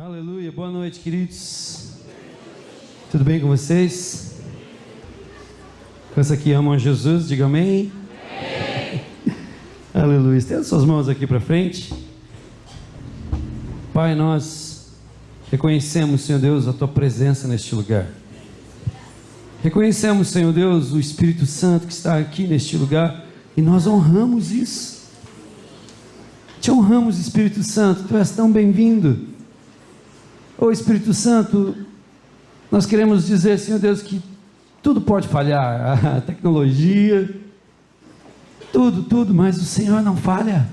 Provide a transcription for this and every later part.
Aleluia, boa noite, queridos. Tudo bem com vocês? Quantos aqui amam Jesus? Diga amém. Amém. Aleluia. Estenda suas mãos aqui para frente. Pai, nós reconhecemos, Senhor Deus, a Tua presença neste lugar. Reconhecemos, Senhor Deus, o Espírito Santo que está aqui neste lugar e nós honramos isso. Te honramos, Espírito Santo, Tu és tão bem-vindo. Ô Espírito Santo, nós queremos dizer, Senhor Deus, que tudo pode falhar, a tecnologia, tudo, mas o Senhor não falha.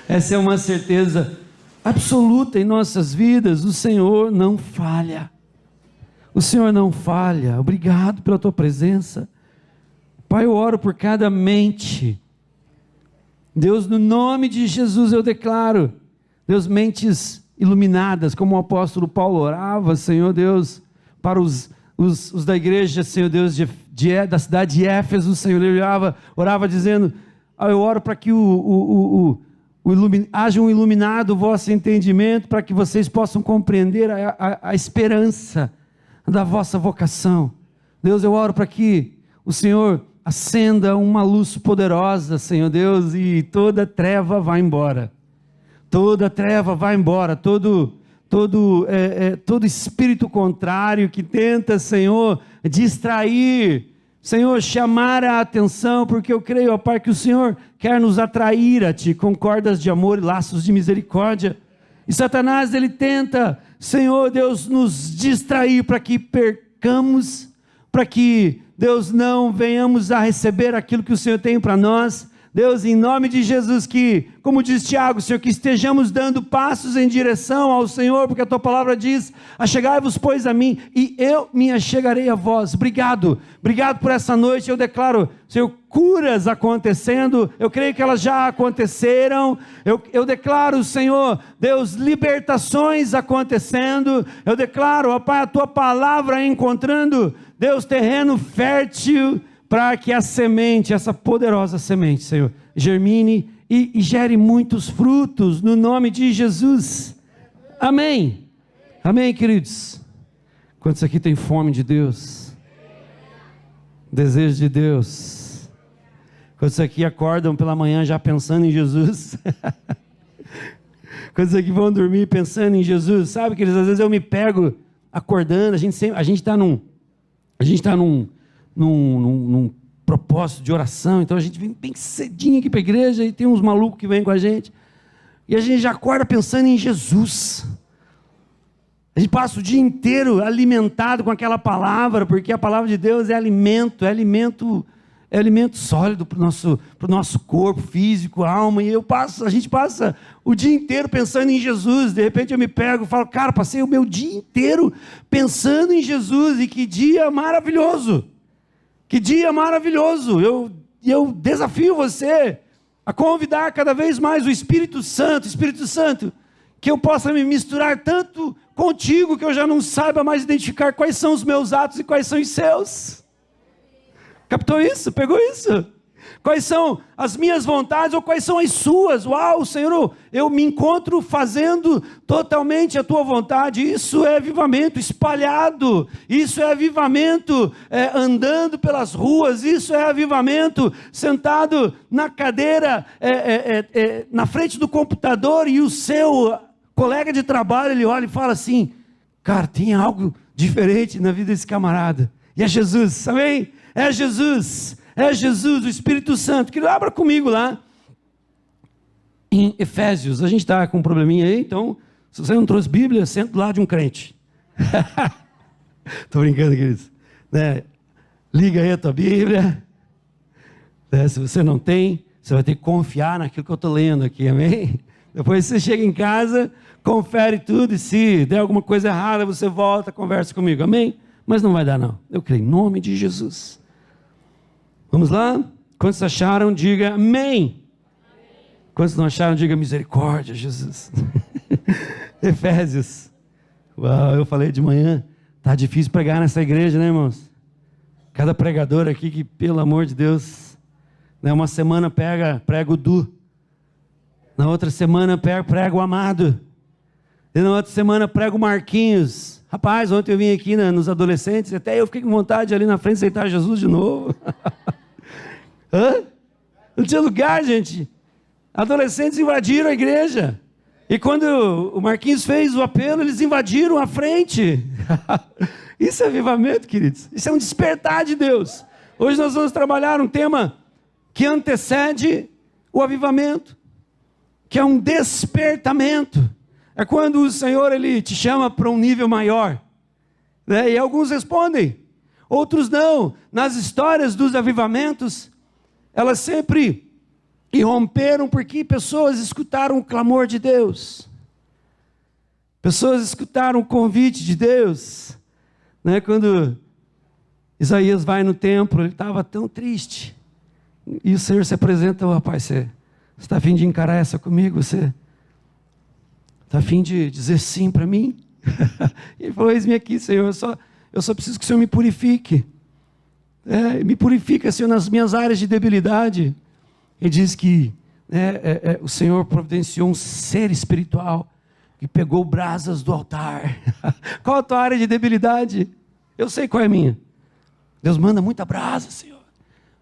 Essa é uma certeza absoluta em nossas vidas, o Senhor não falha. O Senhor não falha. Obrigado pela Tua presença. Pai, eu oro por cada mente. Deus, no nome de Jesus eu declaro, Deus, mentes iluminadas, como o apóstolo Paulo orava, Senhor Deus, para os da igreja, Senhor Deus, da cidade de Éfeso, Senhor, ele orava dizendo, eu oro para que haja um iluminado o vosso entendimento, para que vocês possam compreender a esperança da vossa vocação. Deus, eu oro para que o Senhor acenda uma luz poderosa, Senhor Deus, e toda treva vá embora. Toda treva vai embora, todo espírito contrário que tenta, Senhor, distrair, Senhor, chamar a atenção, porque eu creio, ó Pai, que o Senhor quer nos atrair a Ti com cordas de amor e laços de misericórdia. E Satanás, ele tenta, Senhor Deus, nos distrair para que percamos, para que, Deus, não venhamos a receber aquilo que o Senhor tem para nós. Deus, em nome de Jesus, que, como diz Tiago, Senhor, que estejamos dando passos em direção ao Senhor, porque a Tua palavra diz, achegai-vos, pois, a mim, e eu me achegarei a vós. Obrigado por essa noite, eu declaro, Senhor, curas acontecendo, eu creio que elas já aconteceram, eu declaro, Senhor, Deus, libertações acontecendo, eu declaro, ó Pai, a Tua palavra encontrando, Deus, terreno fértil, para que a semente, essa poderosa semente, Senhor, germine e gere muitos frutos, no nome de Jesus. Amém. Amém, queridos. Quantos aqui têm fome de Deus? Desejo de Deus? Quantos aqui acordam pela manhã já pensando em Jesus? Quantos aqui vão dormir pensando em Jesus? Sabe, queridos, às vezes eu me pego acordando, a gente está num propósito de oração, então a gente vem bem cedinho aqui para a igreja e tem uns malucos que vêm com a gente, e a gente já acorda pensando em Jesus. A gente passa o dia inteiro alimentado com aquela palavra, porque a palavra de Deus é alimento sólido para o nosso corpo físico, alma, e a gente passa o dia inteiro pensando em Jesus. De repente eu me pego e falo, cara, passei o meu dia inteiro pensando em Jesus, e que dia maravilhoso, que dia maravilhoso. Eu desafio você a convidar cada vez mais o Espírito Santo, que eu possa me misturar tanto contigo, que eu já não saiba mais identificar quais são os meus atos e quais são os seus. Captou isso? Pegou isso? Quais são as minhas vontades ou quais são as suas? Uau, Senhor, eu me encontro fazendo totalmente a Tua vontade. Isso é avivamento espalhado, isso é avivamento andando pelas ruas, isso é avivamento sentado na cadeira, na frente do computador, e o seu colega de trabalho, ele olha e fala assim, cara, tem algo diferente na vida desse camarada. E é Jesus, amém? É Jesus, o Espírito Santo. Que abra comigo lá em Efésios. A gente está com um probleminha aí, então, se você não trouxe Bíblia, senta do lado de um crente. Estou brincando, queridos. Liga aí a tua Bíblia. Se você não tem, você vai ter que confiar naquilo que eu estou lendo aqui, amém? Depois você chega em casa, confere tudo, e se der alguma coisa errada, você volta, conversa comigo, amém? Mas não vai dar não, eu creio, em nome de Jesus. Vamos lá? Quantos acharam, diga amém. Quantos não acharam, diga misericórdia, Jesus. Efésios. Uau, eu falei de manhã, tá difícil pregar nessa igreja, né, irmãos? Cada pregador aqui que, pelo amor de Deus, uma semana prega o Du, na outra semana prega o Amado, E na outra semana prega o Marquinhos. Rapaz, ontem eu vim aqui nos adolescentes, até eu fiquei com vontade ali na frente de aceitar Jesus de novo. Hã? Não tinha lugar, gente. Adolescentes invadiram a igreja. E quando o Marquinhos fez o apelo, eles invadiram a frente. Isso é avivamento, queridos. Isso é um despertar de Deus. Hoje nós vamos trabalhar um tema que antecede o avivamento, que é um despertamento. É quando o Senhor ele te chama para um nível maior, né? E alguns respondem, outros não. Nas histórias dos avivamentos, elas sempre irromperam porque pessoas escutaram o clamor de Deus, pessoas escutaram o convite de Deus, né? Quando Isaías vai no templo, ele estava tão triste, e o Senhor se apresenta: rapaz, você está a fim de encarar essa comigo? Você está a fim de dizer sim para mim? Ele falou: eis-me aqui, Senhor, eu só preciso que o Senhor me purifique. Me purifica, Senhor, nas minhas áreas de debilidade. Ele diz que o Senhor providenciou um ser espiritual que pegou brasas do altar. Qual a tua área de debilidade? Eu sei qual é a minha. Deus manda muita brasa, Senhor.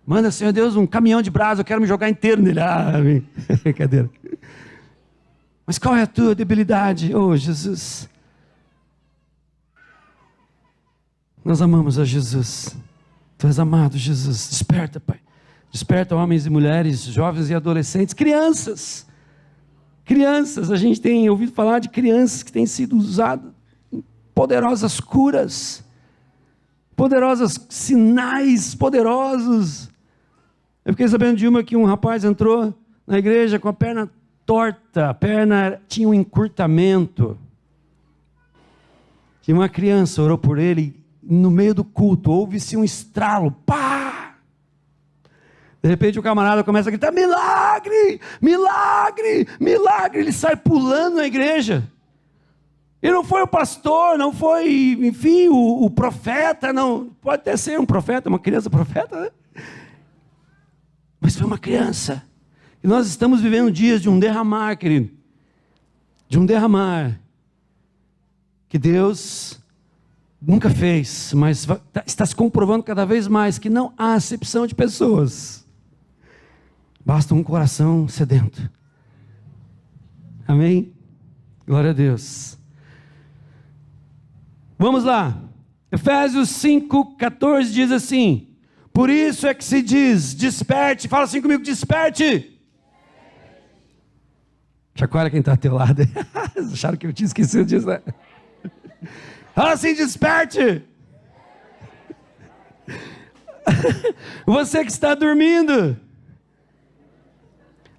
Manda, Senhor Deus, um caminhão de brasa, eu quero me jogar inteiro nele. Brincadeira. Mas qual é a tua debilidade? Oh, Jesus. Nós amamos a Jesus. Tu és amado, Jesus. Desperta, Pai. Desperta homens e mulheres, jovens e adolescentes, crianças. Crianças, a gente tem ouvido falar de crianças que têm sido usadas em poderosas curas, poderosos sinais poderosos. Eu fiquei sabendo de uma que um rapaz entrou na igreja com a perna torta, a perna tinha um encurtamento. E uma criança orou por ele, no meio do culto, houve-se um estralo, pá! De repente o camarada começa a gritar: milagre, milagre, milagre. Ele sai pulando na igreja. E não foi o pastor, não foi, enfim, o profeta, não. Pode até ser um profeta, uma criança profeta, né? Mas foi uma criança. E nós estamos vivendo dias de um derramar, querido. De um derramar. Que Deus nunca fez, mas está se comprovando cada vez mais que não há acepção de pessoas. Basta um coração sedento. Amém? Glória a Deus. Vamos lá. Efésios 5:14 diz assim: por isso é que se diz, desperte. Fala assim comigo: desperte. Chacoalha quem está ao teu lado. Acharam que eu tinha esquecido disso, né? Fala assim: desperte. Você que está dormindo,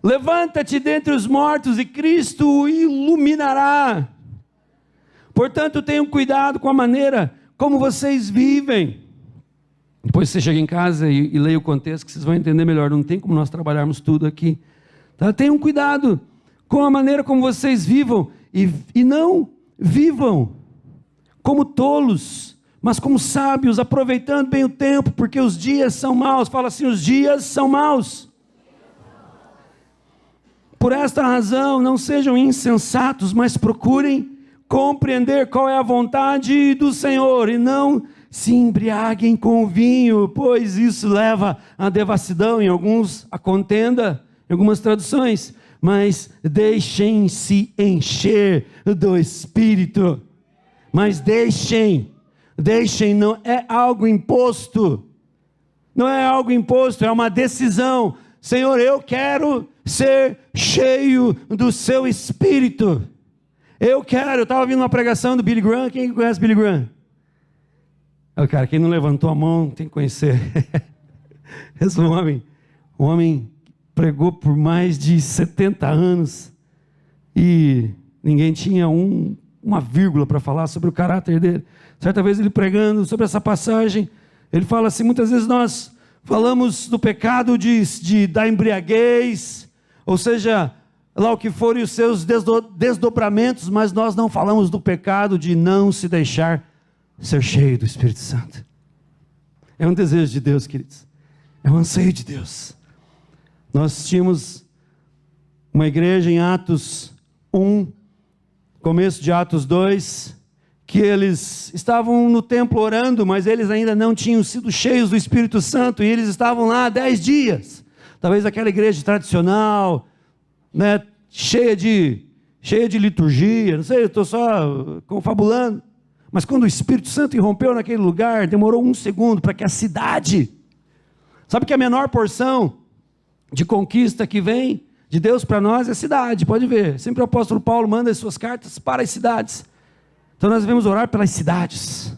levanta-te dentre os mortos e Cristo o iluminará. Portanto, tenham cuidado com a maneira como vocês vivem. Depois você chega em casa e leia o contexto, que vocês vão entender melhor. Não tem como nós trabalharmos tudo aqui. Tá? Tenham cuidado com a maneira como vocês vivam. E não vivam como tolos, mas como sábios, aproveitando bem o tempo, porque os dias são maus. Fala assim: os dias são maus. Por esta razão, não sejam insensatos, mas procurem compreender qual é a vontade do Senhor, e não se embriaguem com o vinho, pois isso leva à devassidão, em alguns a contenda, em algumas traduções, mas deixem-se encher do Espírito. Mas deixem, não é algo imposto, não é algo imposto, é uma decisão. Senhor, eu quero ser cheio do seu Espírito. Eu estava ouvindo uma pregação do Billy Graham. Quem conhece Billy Graham? Cara, quem não levantou a mão tem que conhecer. Esse homem pregou por mais de 70 anos e ninguém tinha uma vírgula para falar sobre o caráter dele. Certa vez ele pregando sobre essa passagem, ele fala assim: muitas vezes nós falamos do pecado da embriaguez, ou seja, lá o que forem os seus desdobramentos, mas nós não falamos do pecado de não se deixar ser cheio do Espírito Santo. É um desejo de Deus, queridos. É um anseio de Deus. Nós tínhamos uma igreja em Atos 1, começo de Atos 2, que eles estavam no templo orando, mas eles ainda não tinham sido cheios do Espírito Santo, e eles estavam lá 10 dias. Talvez aquela igreja tradicional, né, cheia de liturgia, não sei, eu estou só confabulando. Mas quando o Espírito Santo irrompeu naquele lugar, demorou 1 segundo para que a cidade... Sabe que a menor porção de conquista que vem de Deus para nós é a cidade, pode ver. Sempre o apóstolo Paulo manda as suas cartas para as cidades. Então nós devemos orar pelas cidades.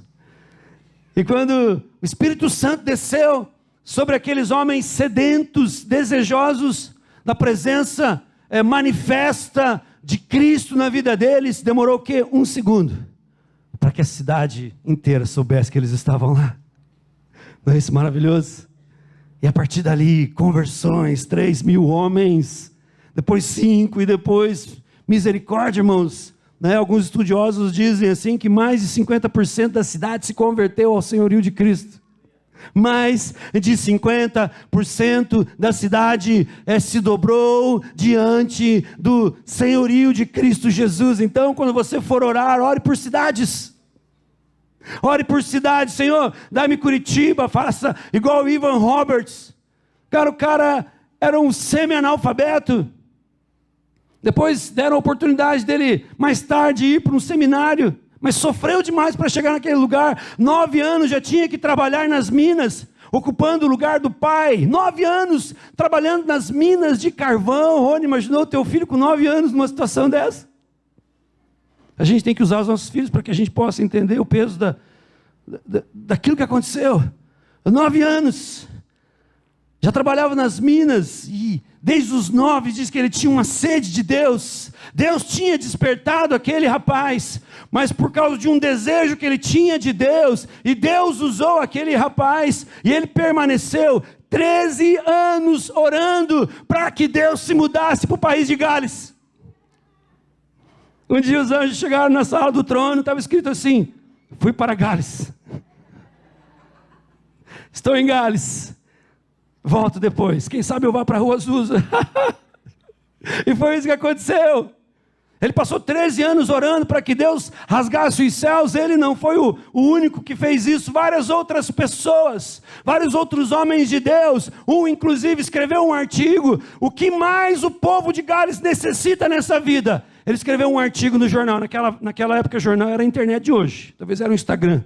E quando o Espírito Santo desceu sobre aqueles homens sedentos, desejosos da presença manifesta de Cristo na vida deles, demorou o quê? 1 segundo. Para que a cidade inteira soubesse que eles estavam lá. Não é isso maravilhoso? E a partir dali, conversões, 3.000 homens, depois 5, e depois, misericórdia, irmãos, né? Alguns estudiosos dizem assim, que mais de 50% da cidade se converteu ao senhorio de Cristo. Mais de 50% da cidade se dobrou diante do senhorio de Cristo Jesus. Então, quando você for orar, ore por cidades. Ore por cidades. Senhor, dá-me Curitiba, faça igual o Ivan Roberts. Cara, o cara era um semi-analfabeto. Depois deram a oportunidade dele, mais tarde, ir para um seminário. Mas sofreu demais para chegar naquele lugar. 9 anos já tinha que trabalhar nas minas, ocupando o lugar do pai. 9 anos trabalhando nas minas de carvão. Rony, imaginou o teu filho com 9 anos numa situação dessa? A gente tem que usar os nossos filhos para que a gente possa entender o peso daquilo que aconteceu. 9 anos. Já trabalhava nas minas e desde os 9 diz que ele tinha uma sede de Deus. Deus tinha despertado aquele rapaz, mas por causa de um desejo que ele tinha de Deus, e Deus usou aquele rapaz, e ele permaneceu 13 anos orando para que Deus se mudasse para o país de Gales. Um dia os anjos chegaram na sala do trono, estava escrito assim: fui para Gales, estou em Gales, volto depois, quem sabe eu vá para a Rua Azusa. E foi isso que aconteceu. Ele passou 13 anos orando para que Deus rasgasse os céus. Ele não foi o único que fez isso. Várias outras pessoas, vários outros homens de Deus. Um inclusive escreveu um artigo: o que mais o povo de Gales necessita nessa vida? Ele escreveu um artigo no jornal. Naquela época o jornal era a internet de hoje. Talvez era o Instagram.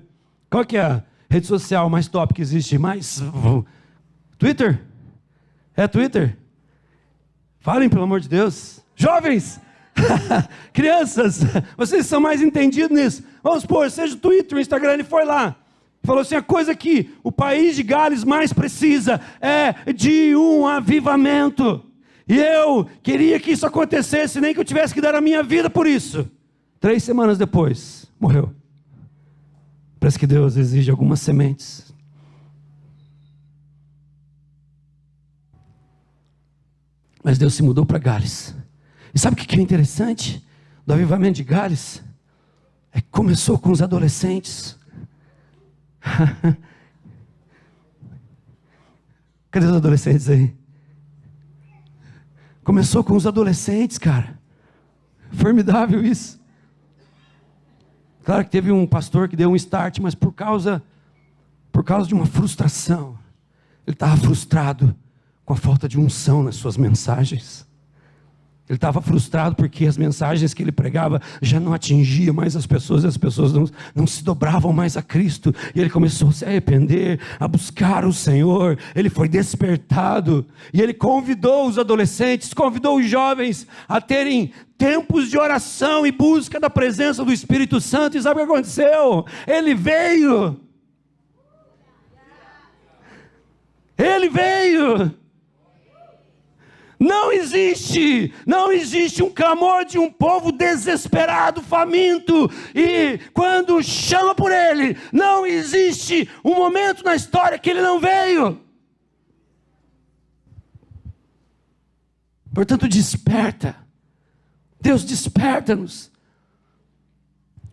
Qual que é a rede social mais top que existe? Mais... Twitter? É Twitter? Falem, pelo amor de Deus. Jovens! Crianças, vocês são mais entendidos nisso. Vamos supor, seja o Twitter, o Instagram. Ele foi lá, falou assim: a coisa que o país de Gales mais precisa é de um avivamento. E eu queria que isso acontecesse, nem que eu tivesse que dar a minha vida por isso. 3 semanas depois, morreu. Parece que Deus exige algumas sementes. Mas Deus se mudou para Gales. E sabe o que é interessante do avivamento de Gales? É que começou com os adolescentes. Cadê os adolescentes aí? Começou com os adolescentes, cara. Formidável isso. Claro que teve um pastor que deu um start, mas por causa de uma frustração. Ele estava frustrado com a falta de unção nas suas mensagens. Ele estava frustrado porque as mensagens que ele pregava já não atingiam mais as pessoas, e as pessoas não se dobravam mais a Cristo. E ele começou a se arrepender, a buscar o Senhor. Ele foi despertado. E ele convidou os adolescentes, convidou os jovens a terem tempos de oração e busca da presença do Espírito Santo. E sabe o que aconteceu? Ele veio. Ele veio. Não existe um clamor de um povo desesperado, faminto, e quando chama por ele, não existe um momento na história que ele não veio. Portanto, desperta. Deus desperta-nos.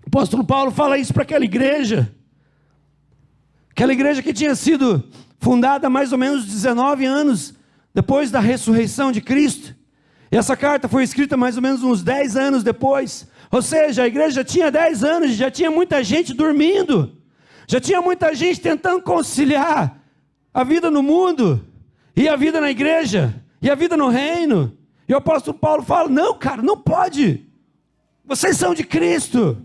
O apóstolo Paulo fala isso para aquela igreja que tinha sido fundada há mais ou menos 19 anos depois da ressurreição de Cristo. E essa carta foi escrita mais ou menos uns 10 anos depois. Ou seja, a igreja tinha 10 anos, já tinha muita gente dormindo, já tinha muita gente tentando conciliar a vida no mundo, e a vida na igreja, e a vida no reino. E o apóstolo Paulo fala: não, cara, não pode. Vocês são de Cristo,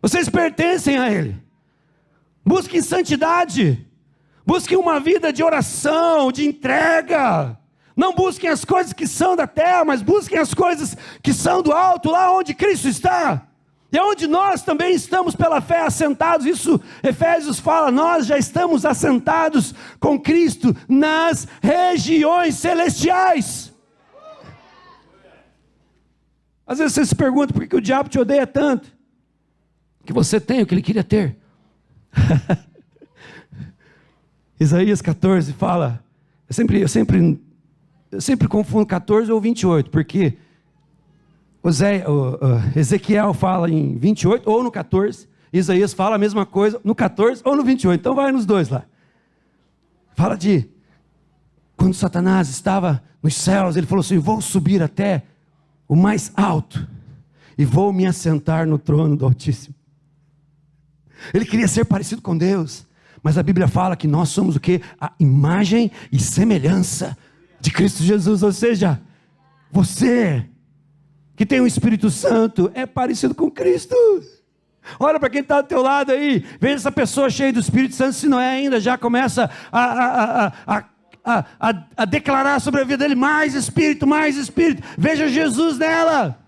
vocês pertencem a Ele. Busquem santidade, busquem uma vida de oração, de entrega. Não busquem as coisas que são da terra, mas busquem as coisas que são do alto, lá onde Cristo está. E onde nós também estamos pela fé assentados. Isso Efésios fala: nós já estamos assentados com Cristo nas regiões celestiais. Às vezes você se pergunta por que o diabo te odeia tanto. Que você tem o que ele queria ter. Isaías 14 fala, eu sempre confundo 14 ou 28, porque Ezequiel fala em 28 ou no 14, Isaías fala a mesma coisa no 14 ou no 28, então vai nos dois lá. Fala de quando Satanás estava nos céus, ele falou assim: vou subir até o mais alto e vou me assentar no trono do Altíssimo. Ele queria ser parecido com Deus, mas a Bíblia fala que nós somos o quê? A imagem e semelhança de Cristo Jesus. Ou seja, você que tem o Espírito Santo é parecido com Cristo. Olha para quem está do teu lado aí, veja essa pessoa cheia do Espírito Santo. Se não é ainda, já começa a declarar sobre a vida dele: mais Espírito, mais Espírito. Veja Jesus nela.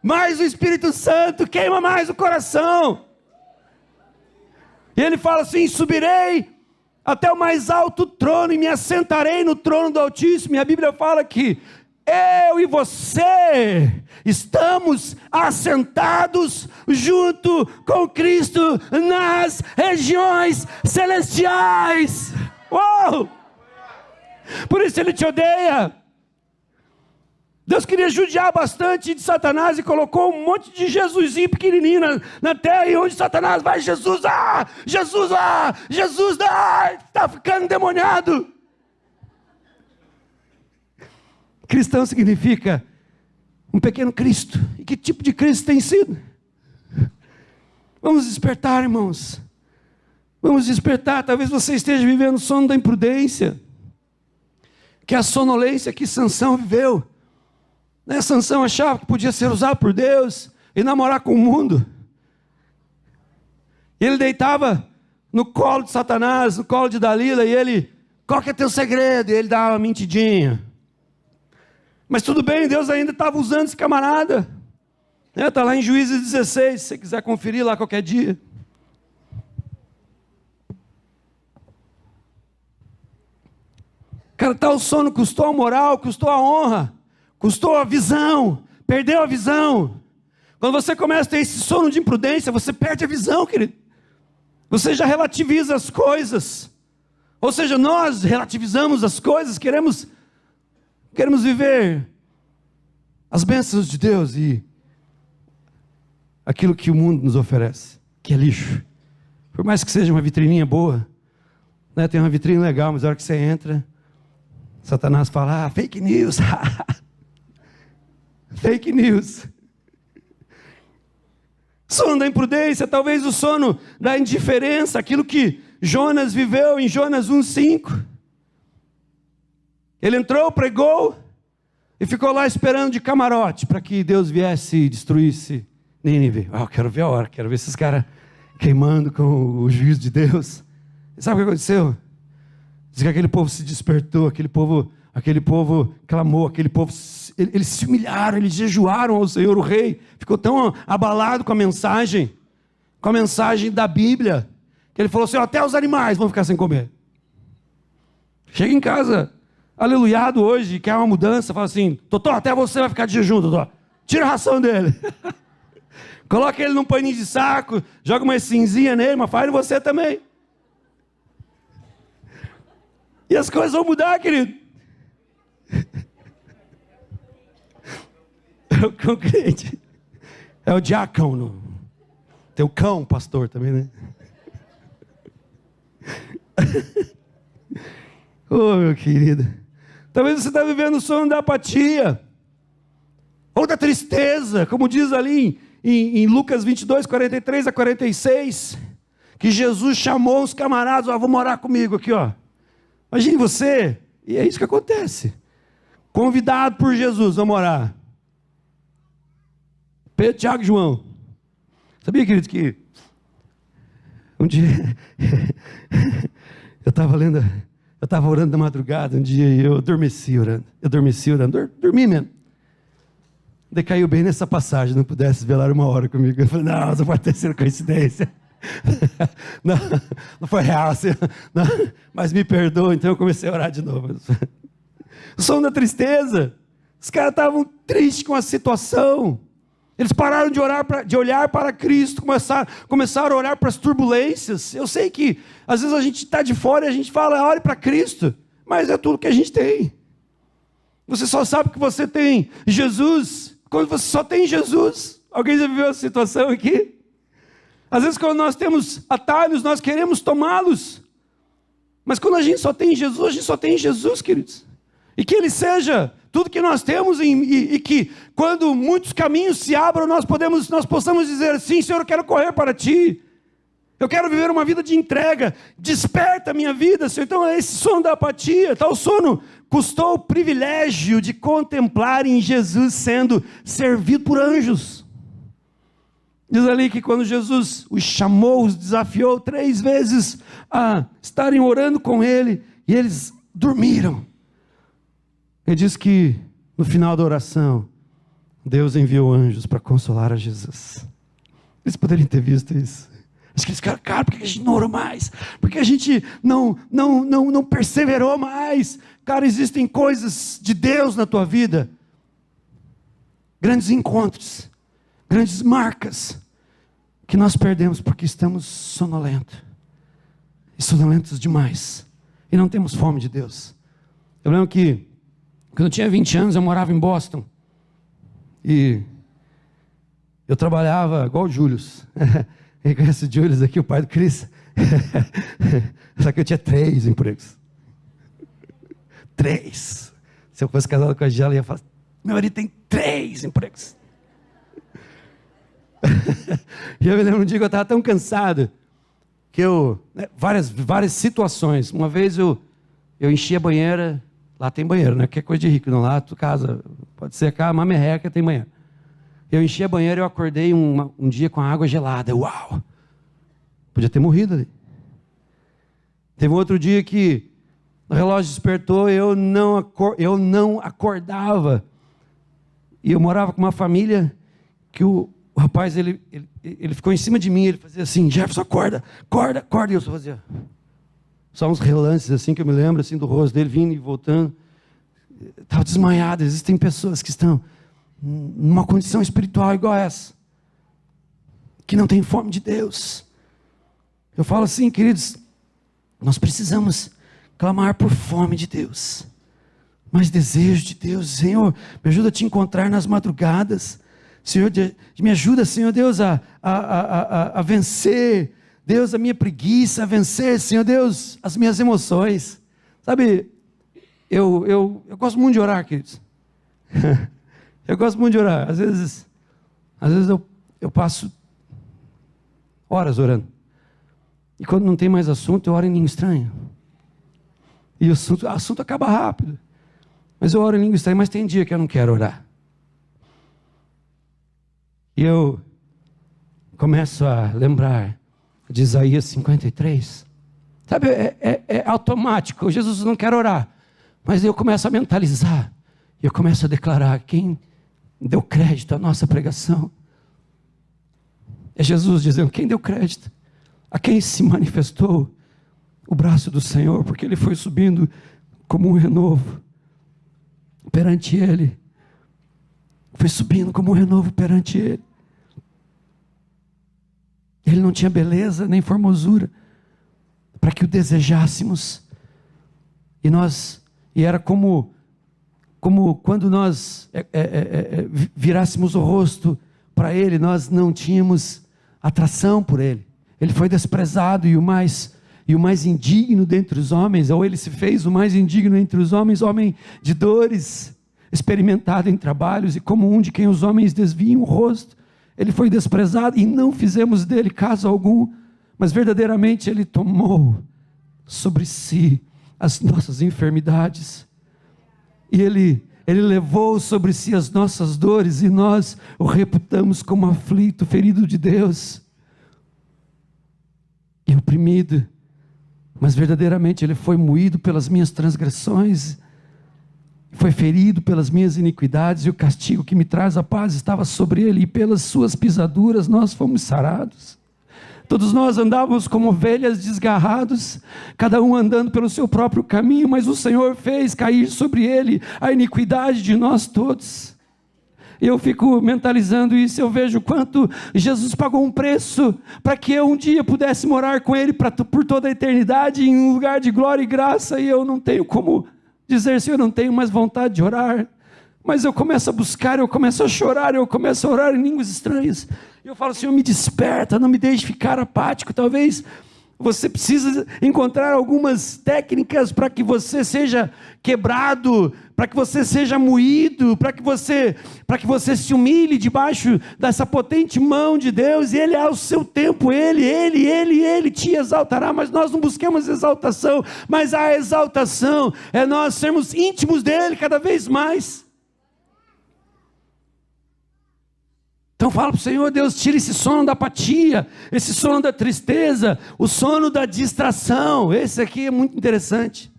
Mais o Espírito Santo, queima mais o coração. E ele fala assim: subirei até o mais alto trono e me assentarei no trono do Altíssimo. E a Bíblia fala que eu e você estamos assentados junto com Cristo nas regiões celestiais. Uou! Por isso ele te odeia. Deus queria judiar bastante de Satanás e colocou um monte de Jesusinho pequenininho na terra. E onde Satanás vai, Jesus, Jesus, Jesus, está ficando endemoniado. Cristão significa um pequeno Cristo. E que tipo de Cristo tem sido? Vamos despertar, irmãos. Vamos despertar. Talvez você esteja vivendo o sono da imprudência, que é a sonolência que Sansão viveu. Sansão achava que podia ser usado por Deus e namorar com o mundo. Ele deitava no colo de Satanás, no colo de Dalila, e ele: qual que é teu segredo? E ele dava uma mentidinha. Mas tudo bem, Deus ainda estava usando esse camarada. Está lá em Juízes 16, se você quiser conferir lá qualquer dia. Cara, tal sono custou a moral, custou a honra, custou a visão, perdeu a visão. Quando você começa a ter esse sono de imprudência, você perde a visão, querido. Você já relativiza as coisas. Ou seja, nós relativizamos as coisas, queremos viver as bênçãos de Deus e aquilo que o mundo nos oferece, que é lixo. Por mais que seja uma vitrininha boa, né? Tem uma vitrine legal, mas na hora que você entra, Satanás fala: fake news. Fake news. Sono da imprudência, talvez o sono da indiferença, aquilo que Jonas viveu em Jonas 1:5. Ele entrou, pregou e ficou lá esperando de camarote para que Deus viesse e destruísse Nínive. Eu quero ver a hora, quero ver esses caras queimando com o juízo de Deus. E sabe o que aconteceu? Diz que aquele povo se despertou, aquele povo clamou, aquele povo, eles se humilharam, eles jejuaram ao Senhor. O rei ficou tão abalado com a mensagem da Bíblia, que ele falou assim: até os animais vão ficar sem comer. Chega em casa, aleluiado hoje, quer uma mudança, fala assim: Totó, até você vai ficar de jejum, Totó. Tira a ração dele. Coloca ele num paninho de saco, joga uma cinzinha nele, mas faz você também. E as coisas vão mudar, querido. É o cão crente. É o diácono. Tem o cão pastor também, né? Oh, meu querido. Talvez você está vivendo o sono da apatia. ou da tristeza, como diz ali em Lucas 22, 43 a 46, que Jesus chamou os camaradas, ó, vamos orar comigo aqui, ó. Imagine você, e é isso que acontece. Convidado por Jesus, vamos orar. Pedro, Tiago e João. Sabia, querido, que um dia eu estava orando na madrugada, um dia, e eu adormeci orando. Dormi mesmo. Daí caiu bem nessa passagem, não pudesse velar uma hora comigo. Eu falei, não, só pode ter sido coincidência. Não foi real, assim, não, mas me perdoa. Então eu comecei a orar de novo. O som da tristeza. Os caras estavam tristes com a situação. Eles pararam de olhar para Cristo, começaram a olhar para as turbulências. Eu sei que às vezes a gente está de fora e a gente fala, olhe para Cristo, mas é tudo que a gente tem. Você só sabe que você tem Jesus quando você só tem Jesus. Alguém já viveu essa situação aqui? Às vezes quando nós temos atalhos, nós queremos tomá-los. Mas quando a gente só tem Jesus, a gente só tem Jesus, queridos. E que Ele seja tudo que nós temos e que quando muitos caminhos se abram, nós possamos dizer, sim, Senhor, eu quero correr para Ti. Eu quero viver uma vida de entrega. Desperta a minha vida, Senhor. Então esse sono da apatia, tal sono, custou o privilégio de contemplar em Jesus sendo servido por anjos. Diz ali que quando Jesus os chamou, os desafiou 3 vezes a estarem orando com Ele, e eles dormiram. Ele diz que no final da oração, Deus enviou anjos para consolar a Jesus. Eles poderiam ter visto isso. Acho que eles ficaram, cara, por que a gente não orou mais? Por que a gente não perseverou mais? Cara, existem coisas de Deus na tua vida. Grandes encontros, grandes marcas, que nós perdemos porque estamos sonolentos. E sonolentos demais. E não temos fome de Deus. Eu lembro que quando eu tinha 20 anos, eu morava em Boston. E eu trabalhava igual o Július. Quem conhece o Július aqui, o pai do Cris? Só que eu tinha 3 empregos. 3. Se eu fosse casado com a Gela, eu ia falar, meu marido tem 3 empregos. E eu me lembro um dia que eu estava tão cansado, que várias situações. Uma vez eu enchi a banheira. Lá tem banheiro, né? Que é coisa de rico, não. Lá tu casa, pode ser cá, uma merreca, tem banheiro. Eu enchi a banheira e eu acordei um dia com a água gelada. Uau! Podia ter morrido ali. Teve um outro dia que o relógio despertou, eu não acordava. E eu morava com uma família que o rapaz, ele ficou em cima de mim, ele fazia assim, Jefferson, acorda. E eu só fazia... Só uns relances assim que eu me lembro assim, do rosto dele vindo e voltando. Estava desmaiado. Existem pessoas que estão numa condição espiritual igual a essa, que não tem fome de Deus. Eu falo assim, queridos, nós precisamos clamar por fome de Deus, mais desejo de Deus. Senhor, me ajuda a te encontrar nas madrugadas. Senhor, me ajuda, Senhor Deus, a vencer, Deus, a minha preguiça, a vencer, Senhor Deus, as minhas emoções. Sabe, eu gosto muito de orar, queridos. Eu gosto muito de orar. Às vezes eu passo horas orando. E quando não tem mais assunto, eu oro em língua estranha. E o assunto acaba rápido. Mas eu oro em língua estranha, mas tem dia que eu não quero orar. E eu começo a lembrar de Isaías 53. Sabe, é automático. Jesus não quer orar. Mas eu começo a mentalizar. E eu começo a declarar quem deu crédito à nossa pregação. É Jesus dizendo, quem deu crédito? A quem se manifestou o braço do Senhor, porque Ele foi subindo como um renovo perante Ele. Foi subindo como um renovo perante Ele. Ele não tinha beleza nem formosura para que o desejássemos. E era como quando nós virássemos o rosto para Ele, nós não tínhamos atração por Ele. Ele foi desprezado e o mais indigno dentre os homens, ou Ele se fez o mais indigno entre os homens, homem de dores, experimentado em trabalhos, e como um de quem os homens desviam o rosto, ele foi desprezado e não fizemos dele caso algum, mas verdadeiramente ele tomou sobre si as nossas enfermidades, e ele levou sobre si as nossas dores, e nós o reputamos como aflito, ferido de Deus e oprimido, mas verdadeiramente ele foi moído pelas minhas transgressões, foi ferido pelas minhas iniquidades, e o castigo que me traz a paz estava sobre ele, e pelas suas pisaduras nós fomos sarados. Todos nós andávamos como ovelhas desgarrados, cada um andando pelo seu próprio caminho, mas o Senhor fez cair sobre ele a iniquidade de nós todos. Eu fico mentalizando isso, eu vejo quanto Jesus pagou um preço para que eu um dia pudesse morar com ele por toda a eternidade, em um lugar de glória e graça, e eu não tenho como dizer, Senhor, eu não tenho mais vontade de orar, mas eu começo a buscar, eu começo a chorar, eu começo a orar em línguas estranhas, eu falo, Senhor, me desperta, não me deixe ficar apático. Talvez você precise encontrar algumas técnicas para que você seja quebrado, para que você seja moído, para que você se humilhe debaixo dessa potente mão de Deus, e Ele ao seu tempo, Ele te exaltará, mas nós não buscamos exaltação, mas a exaltação é nós sermos íntimos dEle cada vez mais. Então fala para o Senhor, Deus, tira esse sono da apatia, esse sono da tristeza, o sono da distração. Esse aqui é muito interessante.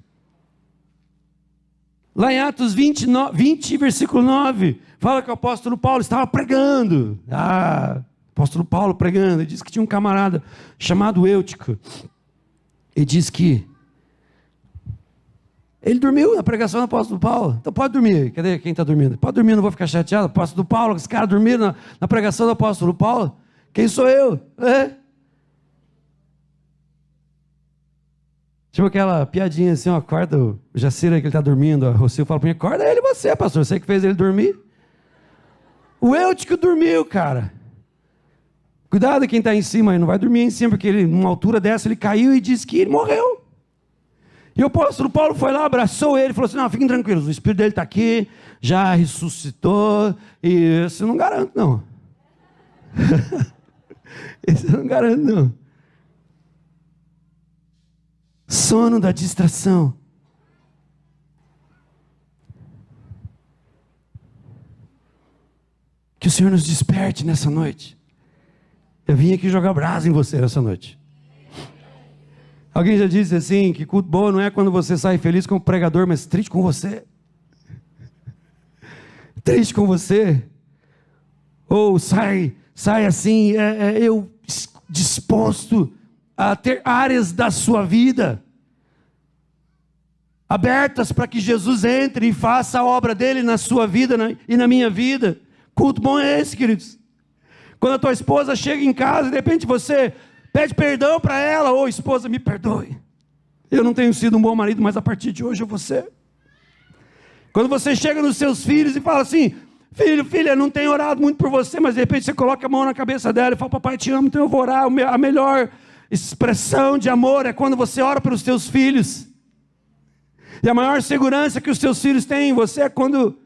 Lá em Atos 20, versículo 9, fala que o apóstolo Paulo estava pregando. Apóstolo Paulo pregando, ele disse que tinha um camarada chamado Eutico. Ele disse que ele dormiu na pregação do apóstolo Paulo. Então pode dormir. Cadê quem está dormindo? Pode dormir, não vou ficar chateado. Apóstolo Paulo, os caras dormiram na pregação do apóstolo Paulo. Quem sou eu? Tipo aquela piadinha assim, ó, acorda o Jacira que ele está dormindo. A Rocio fala para mim, acorda ele você, pastor. Você que fez ele dormir. O Eutico dormiu, cara. Cuidado quem está em cima aí, não vai dormir em cima, porque ele, numa altura dessa, ele caiu e disse que ele morreu. E o apóstolo Paulo foi lá, abraçou ele e falou assim, não, fiquem tranquilos, o espírito dele está aqui, já ressuscitou, e isso eu não garanto não. Isso eu não garanto não. Sono da distração. Que o Senhor nos desperte nessa noite. Eu vim aqui jogar brasa em você nessa noite. Alguém já disse assim, que culto bom não é quando você sai feliz com o pregador, mas triste com você. Triste com você. Ou sai assim, eu disposto a ter áreas da sua vida abertas para que Jesus entre e faça a obra dele na sua vida e na minha vida. Culto bom é esse, queridos. Quando a tua esposa chega em casa e de repente você pede perdão para ela, ou esposa, me perdoe, eu não tenho sido um bom marido, mas a partir de hoje eu vou ser. Quando você chega nos seus filhos e fala assim, filha, não tenho orado muito por você, mas de repente você coloca a mão na cabeça dela e fala, papai te amo, então eu vou orar. A melhor expressão de amor é quando você ora pelos teus filhos. E a maior segurança que os teus filhos têm em você é quando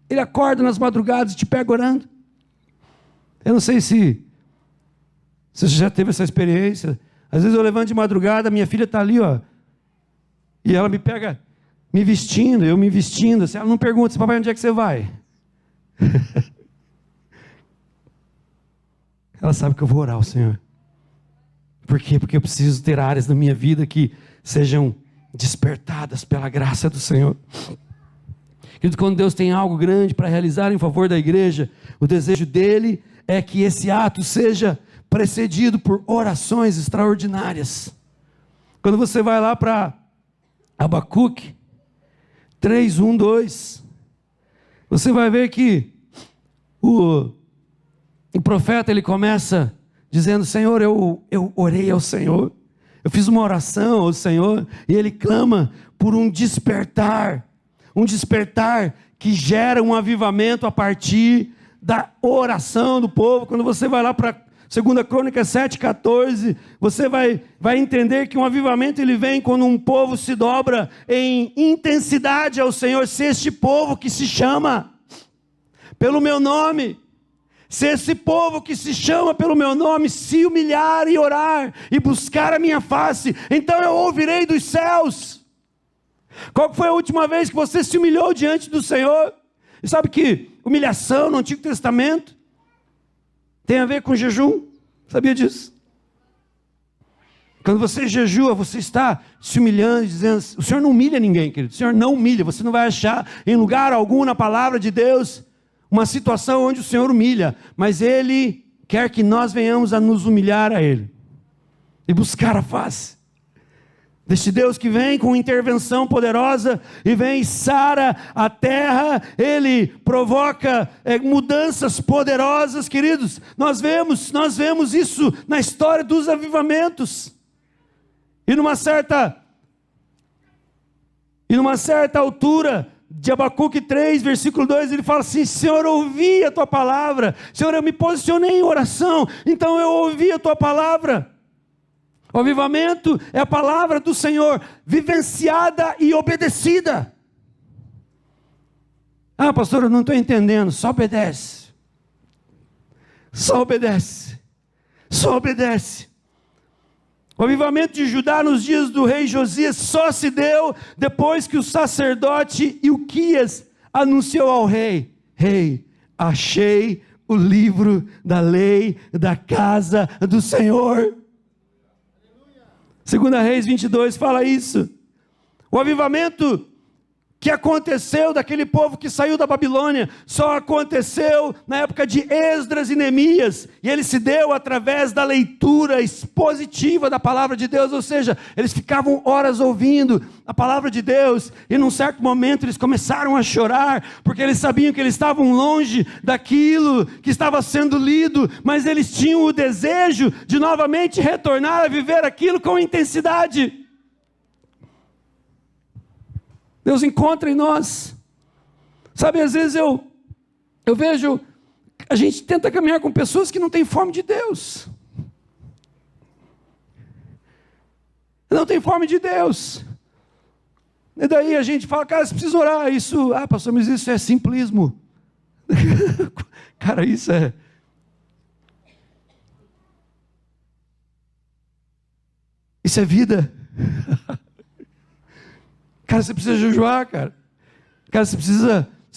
ele acorda nas madrugadas e te pega orando. Eu não sei se você já teve essa experiência. Às vezes eu levanto de madrugada, minha filha está ali, ó, e ela me pega me vestindo, eu me vestindo. Ela não pergunta, papai, onde é que você vai? Ela sabe que eu vou orar ao Senhor. Por quê? Porque eu preciso ter áreas da minha vida que sejam despertadas pela graça do Senhor. Querido, quando Deus tem algo grande para realizar em favor da igreja, o desejo dele é que esse ato seja precedido por orações extraordinárias. Quando você vai lá para Abacuque 3, 1, 2, você vai ver que o profeta ele começa dizendo, Senhor, eu orei ao Senhor, eu fiz uma oração ao Senhor, e ele clama por um despertar que gera um avivamento a partir da oração do povo. Quando você vai lá para 2 Crônicas 7,14, você vai entender que um avivamento ele vem quando um povo se dobra em intensidade ao Senhor. Se este povo que se chama pelo meu nome, se esse povo que se chama pelo meu nome se humilhar e orar e buscar a minha face, então eu ouvirei dos céus. Qual foi a última vez que você se humilhou diante do Senhor? E sabe que humilhação no Antigo Testamento tem a ver com jejum? Sabia disso? Quando você jejua, você está se humilhando, dizendo, o Senhor não humilha ninguém, querido. O Senhor não humilha. Você não vai achar em lugar algum na palavra de Deus uma situação onde o Senhor humilha. Mas Ele quer que nós venhamos a nos humilhar a Ele e buscar a face deste Deus que vem com intervenção poderosa e vem e sara a terra. Ele provoca mudanças poderosas, queridos. Nós vemos isso na história dos avivamentos. E numa certa altura de Abacuque 3, versículo 2, ele fala assim: Senhor, eu ouvi a tua palavra. Senhor, eu me posicionei em oração, então eu ouvi a tua palavra. O avivamento é a palavra do Senhor, vivenciada e obedecida. Ah, pastor, eu não estou entendendo. Só obedece. Só obedece. Só obedece. O avivamento de Judá nos dias do rei Josias só se deu depois que o sacerdote Ilquias anunciou ao rei: Rei, achei o livro da lei da casa do Senhor. 2 Reis 22 fala isso. O avivamento que aconteceu daquele povo que saiu da Babilônia só aconteceu na época de Esdras e Neemias, e ele se deu através da leitura expositiva da palavra de Deus. Ou seja, eles ficavam horas ouvindo a palavra de Deus, e num certo momento eles começaram a chorar, porque eles sabiam que eles estavam longe daquilo que estava sendo lido, mas eles tinham o desejo de novamente retornar a viver aquilo com intensidade. Deus encontra em nós. Sabe, às vezes eu vejo, a gente tenta caminhar com pessoas que não têm fome de Deus. Não tem fome de Deus. E daí a gente fala, cara, você precisa orar. Isso, pastor, mas isso é simplismo. Cara, isso é vida. Cara, você precisa jejuar, cara. Cara, você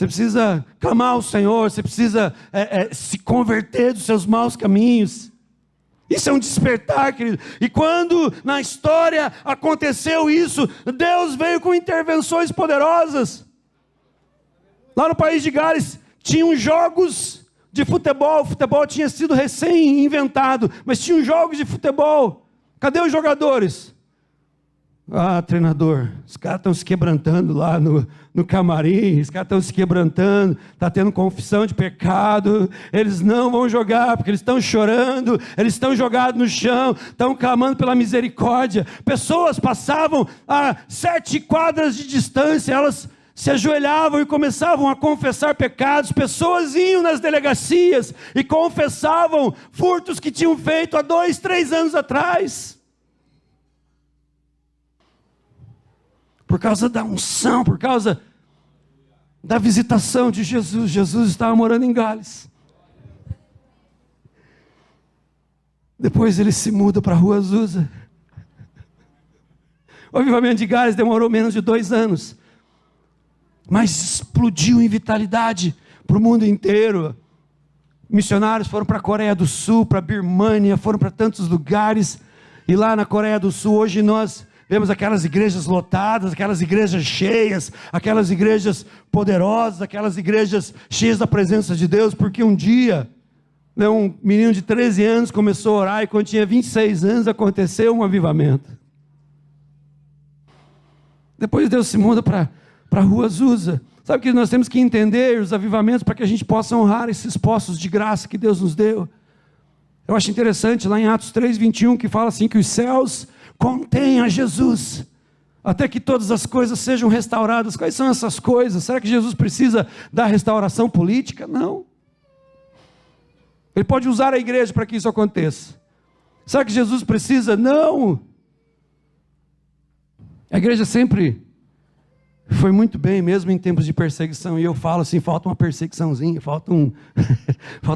precisa clamar ao Senhor, você precisa se converter dos seus maus caminhos. Isso é um despertar, querido. E quando na história aconteceu isso, Deus veio com intervenções poderosas. Lá no país de Gales, tinham jogos de futebol. O futebol tinha sido recém-inventado, mas tinham jogos de futebol. Cadê os jogadores? Ah, treinador, os caras estão se quebrantando lá no camarim, os caras estão se quebrantando, está tendo confissão de pecado, eles não vão jogar, porque eles estão chorando, eles estão jogados no chão, estão clamando pela misericórdia. Pessoas passavam a 7 quadras de distância, elas se ajoelhavam e começavam a confessar pecados. Pessoas iam nas delegacias e confessavam furtos que tinham feito há 2, 3 anos atrás. Por causa da unção, por causa da visitação de Jesus. Jesus estava morando em Gales. Depois ele se muda para a Rua Azusa. O avivamento de Gales demorou menos de 2 anos, mas explodiu em vitalidade para o mundo inteiro. Missionários foram para a Coreia do Sul, para a Birmânia, foram para tantos lugares. E lá na Coreia do Sul, hoje nós vemos aquelas igrejas lotadas, aquelas igrejas cheias, aquelas igrejas poderosas, aquelas igrejas cheias da presença de Deus, porque um dia, um menino de 13 anos começou a orar, e quando tinha 26 anos aconteceu um avivamento. Depois Deus se muda para a Rua Azusa. Sabe que nós temos que entender os avivamentos para que a gente possa honrar esses poços de graça que Deus nos deu. Eu acho interessante lá em Atos 3:21, que fala assim, que os céus contém a Jesus, até que todas as coisas sejam restauradas. Quais são essas coisas? Será que Jesus precisa da restauração política? Não. Ele pode usar a igreja para que isso aconteça. Será que Jesus precisa? Não. A igreja sempre foi muito bem, mesmo em tempos de perseguição. E eu falo assim, falta uma perseguiçãozinha, falta